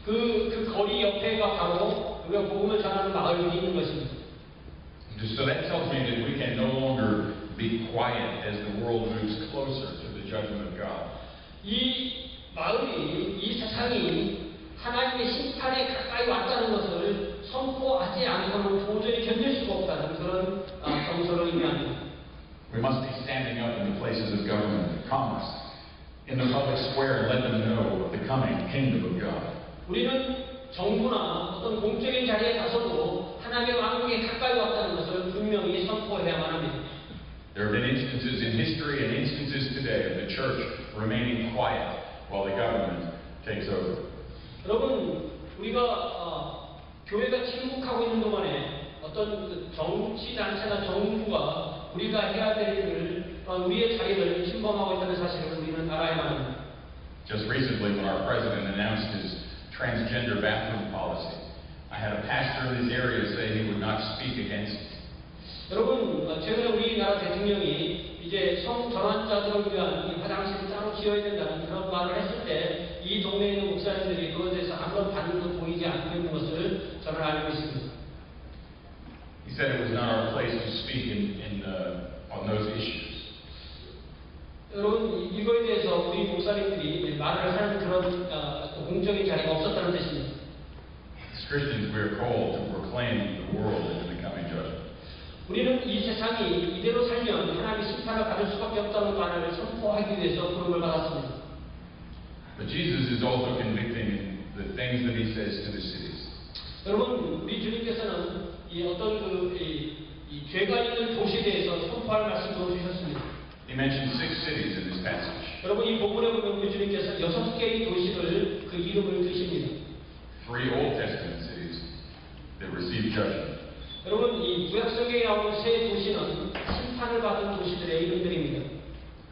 그 거리 옆에가 바로 우리가 복음을 전하는 마을이 있는 것입니다. So that tells me that we can no longer be quiet as the world moves closer to the judgment of God. 이 마을이, 이 세상이 하나님의 심판에 가까이 왔다는 것을 선포하지 않고는 도저히 견딜 수가 없다는 그런 정서를 의미합니다. We must be standing up in the places of government and commerce, in the public square, and let them know of the coming kingdom of God. 우리는 정부나 어떤 공적인 자리에 가서도 하나님의 왕국에 가까이 왔다는 것을 분명히 선포해야만 합니다. There have been instances in history and instances today of the church remaining quiet while the government takes over. 여러분, 우리가 교회가 침묵하고 있는 동안에 어떤 정치 단체나 정부가 우리가 해야 될 일을 우리의 자리를 침범하고 있다는 사실을 우리는 알아야만 합니다. Just recently, when our president announced his transgender bathroom policy, I had a pastor in his area say he would not speak against it. 여러분, 최근에 우리나라 대통령이 이제 성전환자들을 위한 이 화장실을 따로 지어야 된다는 그런 말을 했을 때 이 동네에 있는 목사님들이 그것에 대해서 아무런 반응도 보이지 않고 있는 것을 저는 알고 있습니다. He said it was not our place to speak on those issues. 여러분, 이거에 대해서 우리 목사님들이 말을 하는 그런 공적인 자리가 없었다는 뜻입니다. As Christians, we are called to proclaim the world into the coming judgment. 우리는 이 세상이 이대로 살면 하나님의 심판을 받을 수밖에 없다는 말을 선포하기 위해서 부름을 받았습니다. But Jesus is also convicting the things that he says to the cities. 여러분, 우리 주님께서는 이 어떤 이 죄가 있는 도시에 대해서 선포할 말씀도 주셨습니다. He mentioned 6 cities in this passage. 여러분, 이 본문에 보면 우리 주님께서 6개의 도시를 그 이름을 드십니다. 3 Old Testament cities that received judgment. 여러분, 이 구약성경에 나오는 3 도시는 심판을 받은 도시들의 이름들입니다.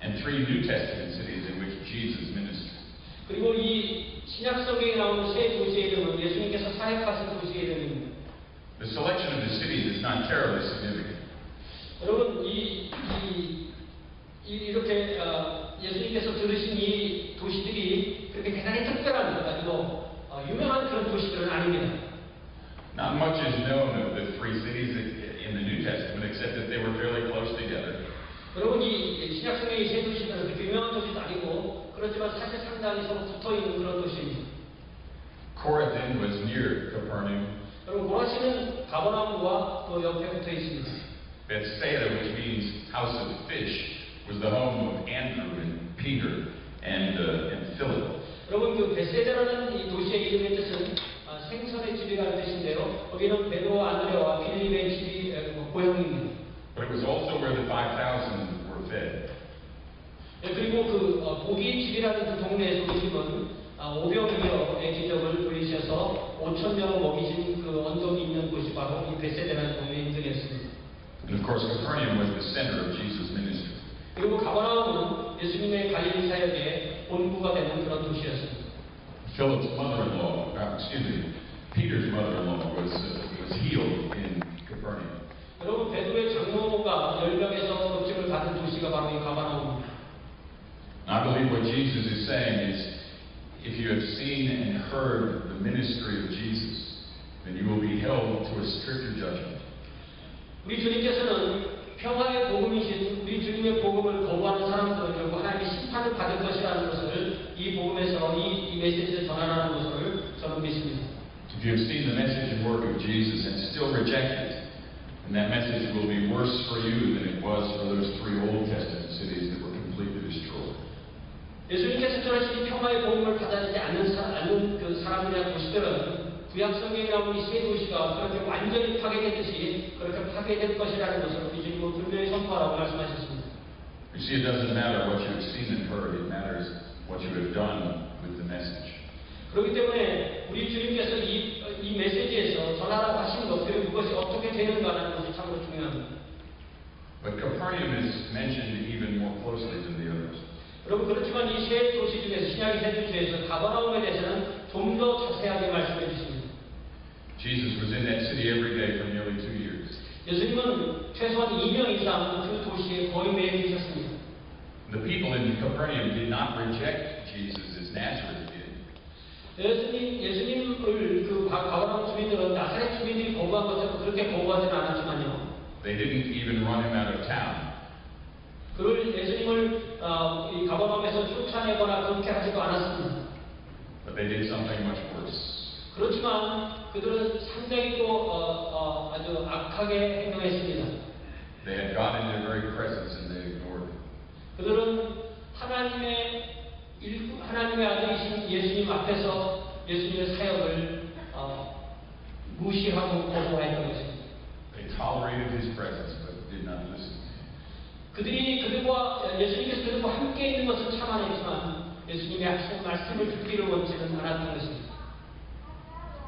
And 3 New Testament cities in which Jesus ministered. 그리고 이 신약성경에 나오는 3 도시의 이름은 예수님께서 사역하신 도시의 이름입니다. The selection of the cities is not terribly significant. 여러분, 이렇게 예수님께서 들으신 이 도시들이 그렇게 대단히 특별한, 아주 유명한 그런 도시들은 아닙니다. Not much is known of the 3 cities in the New Testament except that they were fairly close together. 여러분, 이 신약성경의 3 도시들은 그렇게 유명한 도시도 아니고 그렇지만 사실 상당히 서로 붙어있는 그런 도시입니다. Chorazin was near Capernaum. 여러분, 고라신은 가버나움과 또 옆에 붙어 있습니다. Bethsaida, which means house of fish, was the home of Andrew and Peter and Philip. 여러분, 그 베세다라는 이 도시의 이름의 뜻은 생선의 집이라는 뜻인데요. 거기는 베드로, 안드레와 빌립의 집이 고향입니다. But it was also where the 5,000 were fed. 그리고 그 고기 집이라는 그 동네의 도심은 오병이어의 기적을 보이셔서 5,000명을 먹이신 그 언덕이 있는 곳이 바로 이 베세다라는 동네의 인근이었습니다. And of course, Capernaum was the center of Jesus' ministry. 그리고 가버나움은 예수님의 갈릴리 사역의 본부가 되는 그런 도시였습니다. Philip's mother-in-law, Peter's mother-in-law was healed in Capernaum. 여러분, 베드로의 장모가 열병에서 급증을 받은 도시가 바로 이 가버나움입니다. I believe what Jesus is saying is, if you have seen and heard the ministry of Jesus, then you will be held to a stricter judgment. 우리 주님께서는 평화의 복음이신 우리 주님의 복음을 거부하는 사람들은 결국 하나님의 심판을 받을 것이라는 것을 이 복음에서 이 메시지를 전하라는 것을 저는 믿습니다. If you have seen the message and work of Jesus and still reject it, then that message will be worse for you than it was for those 3 Old Testament cities that were completely destroyed. 예수님께서 전하신 평화의 복음을 받아들이지 않는 그 사람들이나 도시들은 구약성경에 나오는 이 3 도시가 그렇게 완전히 파괴됐듯이 그렇게 파괴될 것이라는 것을 우리 주님은 분명히 선포하라고 말씀하셨습니다. You see, it doesn't matter what you have seen and heard. It matters what you have done with the message. 그렇기 때문에 우리 주님께서 이 메시지에서 전하라고 하신 것, 그리고 그것이 어떻게 되는가라는 것이 참으로 중요합니다. But Capernaum is mentioned even more closely than the others. 여러분, 그렇지만 이 3 도시 중에서 신약의 3 도시에서 가버나움에 대해서는 좀 더 자세하게 말씀해 주십니다. Jesus was in that city every day for nearly 2 years. 예수님은 최소한 2년 이상 그 도시에 거의 매일 계셨습니다. The people in Capernaum did not reject Jesus as Nazareth did. 예수님은 가버나움 주민들은 나사렛 주민들이 거부한 것처럼 그렇게 거부하지는 않았지만요. They didn't even run him out of town. 그를 예수님을 이 가버나움에서 쫓아내거나 그렇게 하지도 않았습니다. But they did something much worse. 그렇지만 그들은 상당히 또 아주 악하게 행동했습니다. They had got in their very presence and they ignored him. 그들은 하나님의 아들이신 예수님 앞에서 예수님의 사역을 무시하고 거부했던 것입니다. They tolerated his presence but did not listen to him. 예수님께서 그들과 함께 있는 것을 참아냈지만 예수님의 하신 말씀을 듣기를 원치는 않았던 것입니다.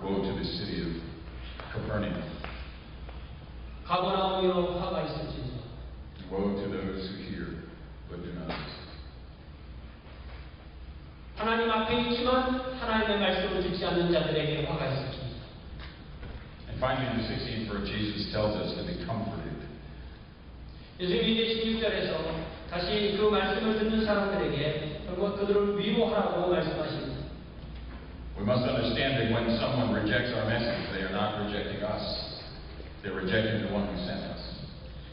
Woe to the city of Capernaum. 가버나움으로 화가 있을지니. Woe to those who hear but do not listen. 하나님 앞에 있지만 하나님의 말씀을 듣지 않는 자들에게 화가 있을지니. And finally, in the 16th verse, Jesus tells us to be comforted. 예수님이 이제 16절에서 다시 그 말씀을 듣는 사람들에게 결국 그들을 위로하라고 말씀하십니다. We must understand that when someone rejects our message, they are not rejecting us. They're rejecting the one who sent us.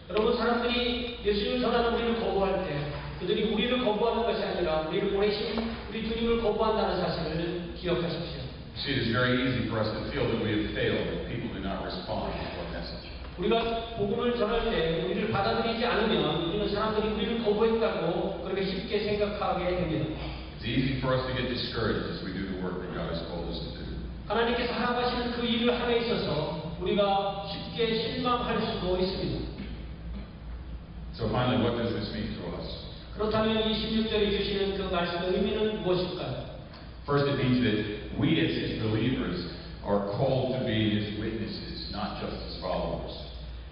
여러분, 사람들이 예수님을 전하는 우리를 거부할 때 그들이 우리를 거부하는 것이 아니라 우리를 보내신 우리 주님을 거부한다는 사실을 기억하십시오. See, it is very easy for us to feel that we have failed if people do not respond to our message. 우리가 복음을 전할 때 우리를 받아들이지 않으면 우리는 사람들이 우리를 거부했다고 그렇게 쉽게 생각하게 됩니다. It's easy for us to get discouraged as we do the work that God has called us to do. 하나님께서 하라고 그 일을 함에 있어서 우리가 쉽게 실망할 수도 있습니다. So finally, what does this mean to us? 그렇다면 이 16절에 주시는 그 말씀의 의미는 무엇일까요? First, it means that we as His believers are called to be His witnesses, not just His followers.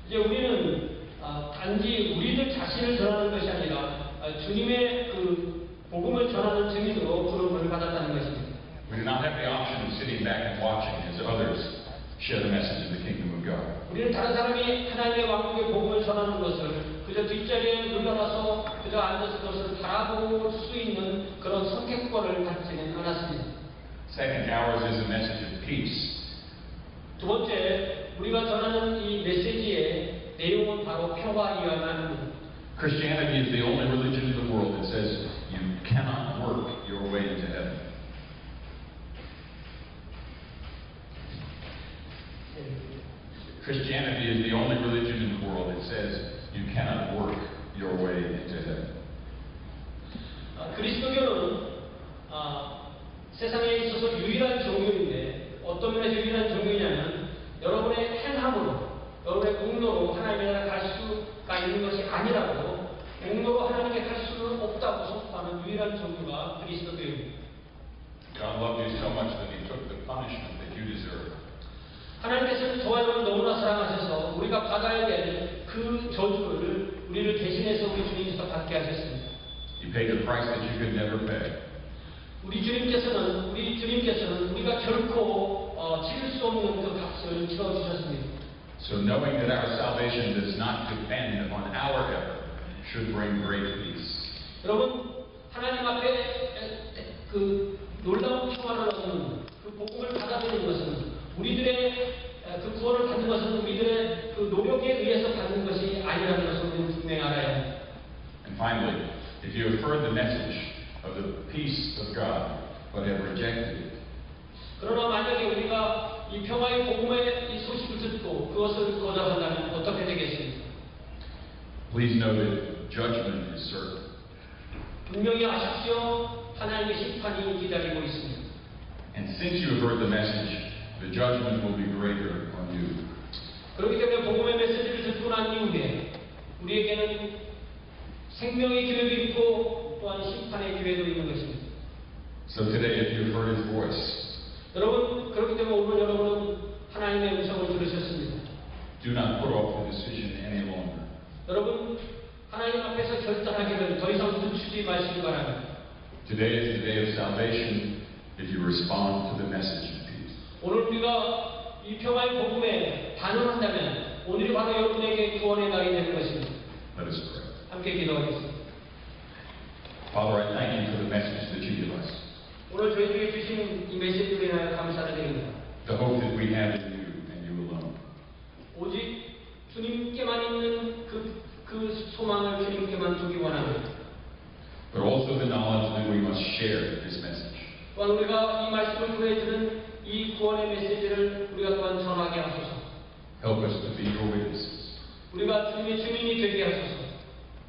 이제 우리는 단지 우리들 자신을 전하는 것이 아니라 주님의 그 복음을 전하는 증인으로 부름을 받았다는 것입니다. We do not have the option of sitting back and watching as others share the message of the kingdom of God. 우리는 다른 사람이 하나님의 왕국의 복음을 전하는 것을 그저 뒷자리에 물러나서 그저 앉아서 그것을 바라볼 수 있는 그런 선택권을 갖지는 않았습니다. Second, ours is a message of peace. 두 번째, 우리가 전하는 이 메시지의 내용은 바로 평화이어야만 Christianity is the only religion in the world that says you cannot work your way into heaven. Christianity is the only religion in the world that says you cannot work your way into heaven. 그리스도교는 세상에 있어서 유일한 종교인데 어떤 면에서 유일한 종교냐면 여러분의 행함으로 여러분의 공로로 하나님의 나라에 갈 수가 있는 것이 아니라고 공로로 하나님께 갈 수는 없다고 선포하는 유일한 종교가 그리스도교입니다. God loved you so much that He took the punishment that you deserve. 하나님께서는 저와 여러분을 너무나 사랑하셔서 우리가 받아야 될 그 저주를 우리를 대신해서 우리 주님께서 받게 하셨습니다. You paid the price that you could never pay. 우리 주님께서는 우리가 결코 치를 수 없는 그 값을 치러 주셨습니다. So knowing that our salvation does not depend on our effort should bring great peace. 여러분, 하나님 앞에 그 놀라운 평화를 얻는 그 복음을 받아들이는 것은 우리들의 그 구원을 받는 것은 우리들의 그 노력에 의해서 받는 것이 아니라는 것을 우리는 분명히 알아야 합니다. And finally, if you have heard the message of the peace of God but have rejected it, 그러나 만약에 우리가 이 평화의 복음의 이 소식을 듣고 그것을 거절한다면 어떻게 되겠습니까? please know that judgment is certain. 분명히 아십시오. 하나님의 심판이 기다리고 있습니다. And since you have heard the message, the judgment will be greater on you. 그렇기 때문에 복음의 메시지를 듣고 난 이후에 우리에게는 생명의 기회도 있고 또한 심판의 기회도 있는 것입니다. So today, if you have heard His voice, 여러분, 그렇기 때문에 오늘 여러분은 하나님의 음성을 들으셨습니다. do not put off the decision any longer. 여러분, 하나님 앞에서 결단하기를 더 이상 늦추지 마시기 바랍니다. Today is the day of salvation if you respond to the message of peace. 오늘 우리가 이 평화의 복음에 반응한다면 오늘이 바로 여러분에게 구원의 날이 되는 것입니다. Let us pray. 함께 기도하겠습니다. Father, I thank you for the message that you give us. 오늘 저희에게 주신 이 메시지로 인하여 감사를 드립니다. The hope that we have in you and you alone. 오직 주님께만 있는 그 소망을 주님께만 두기 원합니다. But also the knowledge that we must share this message. 또한 우리가 이 말씀을 전해주는 이 구원의 메시지를 우리가 또한 전하게 하소서. Help us to be your witnesses. 우리가 주님의 증인이 되게 하소서.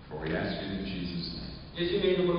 For we ask it in Jesus' name. 예수님의 이름으로